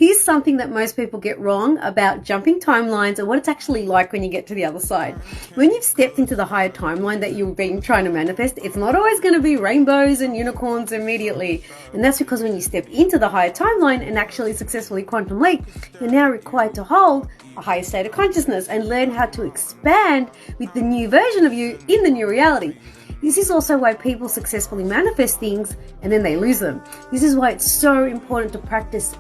here's something that most people get wrong about jumping timelines and what it's actually like when you get to the other side. When you've stepped into the higher timeline that you've been trying to manifest, it's not always going to be rainbows and unicorns immediately. And that's because when you step into the higher timeline and actually successfully quantum leap, you're now required to hold a higher state of consciousness and learn how to expand with the new version of you in the new reality. This is also why people successfully manifest things and then they lose them. This is why it's so important to practice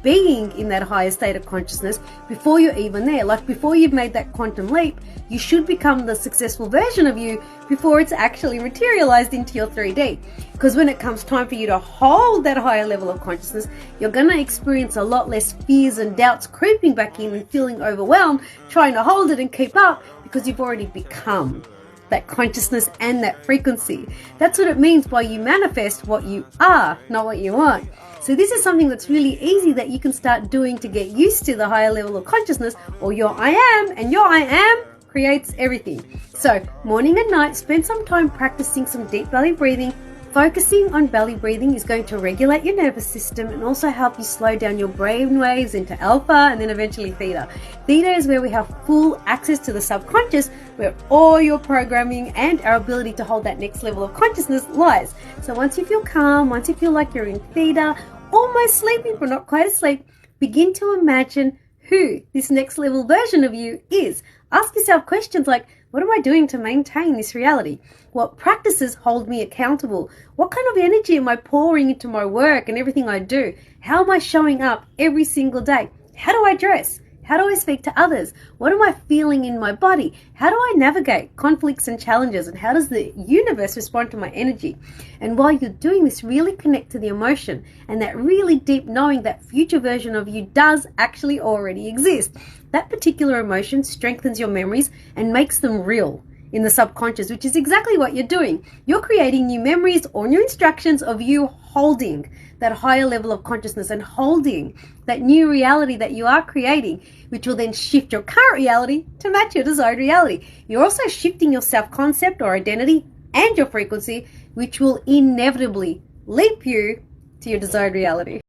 being in that higher state of consciousness before you're even there. Like before you've made that quantum leap, you should become the successful version of you before it's actually materialized into your 3D. Because when it comes time for you to hold that higher level of consciousness, you're going to experience a lot less fears and doubts creeping back in and feeling overwhelmed, trying to hold it and keep up because you've already become that consciousness and that frequency. That's what it means by you manifest what you are, not what you want. So this is something that's really easy that you can start doing to get used to the higher level of consciousness, or your I am, and your I am creates everything. So morning and night, spend some time practicing some deep belly breathing. Focusing on belly breathing is going to regulate your nervous system and also help you slow down your brain waves into alpha and then eventually theta. Theta is where we have full access to the subconscious, where all your programming and our ability to hold that next level of consciousness lies. So once you feel calm, once you feel like you're in theta, almost sleeping but not quite asleep, begin to imagine who this next level version of you is. Ask yourself questions like, what am I doing to maintain this reality? What practices hold me accountable? What kind of energy am I pouring into my work and everything I do? How am I showing up every single day? How do I dress? How do I speak to others? What am I feeling in my body? How do I navigate conflicts and challenges? And how does the universe respond to my energy? And while you're doing this, really connect to the emotion and that really deep knowing that future version of you does actually already exist. That particular emotion strengthens your memories and makes them real in the subconscious, which is exactly what you're doing. You're creating new memories or new instructions of you holding that higher level of consciousness and holding that new reality that you are creating, which will then shift your current reality to match your desired reality. You're also shifting your self-concept or identity and your frequency, which will inevitably leap you to your desired reality.